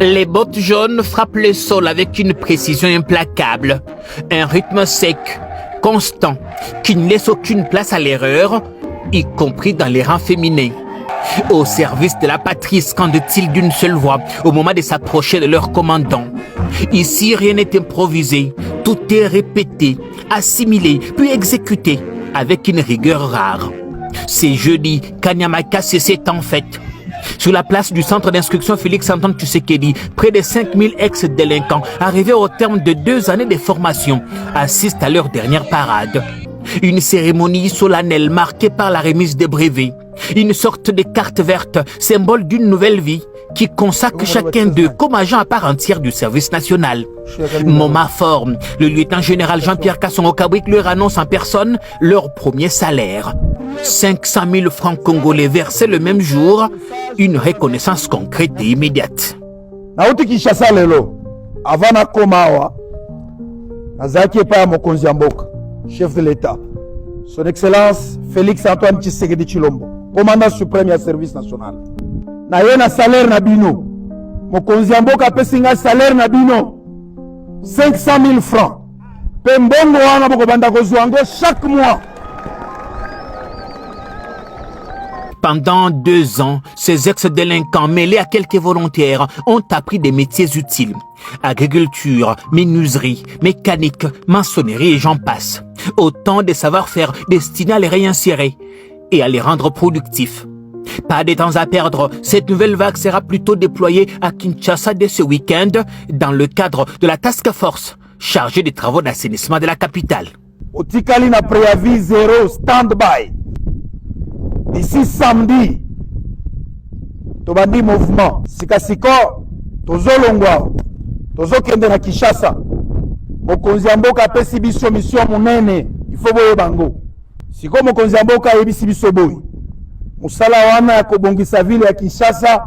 Les bottes jaunes frappent le sol avec une précision implacable. Un rythme sec, constant, qui ne laisse aucune place à l'erreur, y compris dans les rangs féminins. Au service de la patrie, scandent-ils d'une seule voix au moment de s'approcher de leur commandant. Ici, rien n'est improvisé, tout est répété, assimilé, puis exécuté avec une rigueur rare. C'est jeudi qu'Anyamaka s'est en fête. Sur la place du centre d'instruction Félix-Antoine Tshisekedi, près de 5000 ex-délinquants arrivés au terme de 2 années de formation assistent à leur dernière parade. Une cérémonie solennelle marquée par la remise des brevets. Une sorte de carte verte, symbole d'une nouvelle vie, qui consacre chacun d'eux comme agent à part entière du service national. Moment fort, le lieutenant-général Jean-Pierre Kasongo-Kabwik leur annonce en personne leur premier salaire. 500 000 francs congolais versés le même jour, une reconnaissance concrète et immédiate. Nauti Kinshasa lelo, avant na komawa, nazaki pa mokonzi ya mboka, chef de l'État, son excellence Félix-Antoine Tshisekedi Tshilombo, commandant suprême ya service national. Na ye na salaire na bino, mokonzi ya mboka apesi nga salaire na bino 500 000 francs. Pe mbongo wana bokobanda kozwa yango chaque mois. Pendant 2 ans, ces ex-délinquants mêlés à quelques volontaires ont appris des métiers utiles. Agriculture, menuiserie, mécanique, maçonnerie et j'en passe. Autant de savoir-faire destinés à les réinsérer et à les rendre productifs. Pas de temps à perdre, cette nouvelle vague sera plutôt déployée à Kinshasa dès ce week-end dans le cadre de la Task Force chargée des travaux d'assainissement de la capitale. Otikali na préavis 0 stand-by. D'ici samedi, tobandi mouvement. Sikasiko, tozolongwa, tozokende na Kinshasa. Mokonzi ya mboka apesi biso mission munene, ifo boye bango. Siko mokonzi ya mboka yebisi biso boye. Musala wana ya kobongisa ville ya Kinshasa,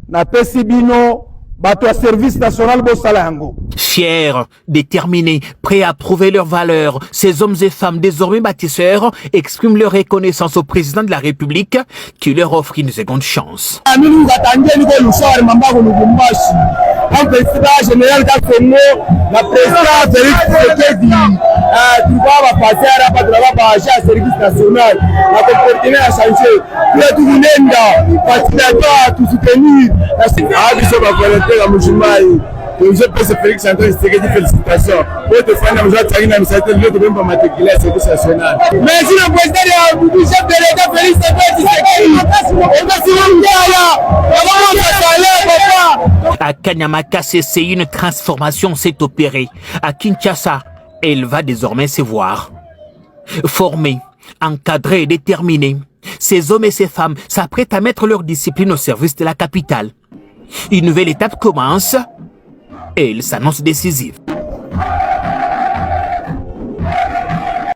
na pesi bino bato ya service national bosala yango. Fiers, déterminés, prêts à prouver leurs valeurs, ces hommes et femmes désormais bâtisseurs expriment leur reconnaissance au président de la République qui leur offre une seconde chance. Je pense que Félix Antoine Tshisekedi, félicitations. Pour te faire un joie, tu as une amitié, tu ne peux pas matriculer à service national. Merci le président du chef de l'État, Félix Antoine Tshisekedi. À Kanyamaka, une transformation s'est opérée. À Kinshasa, elle va désormais se voir. Formés, encadrés et déterminés, ces hommes et ces femmes s'apprêtent à mettre leur discipline au service de la capitale. Une nouvelle étape commence et elle s'annonce décisive.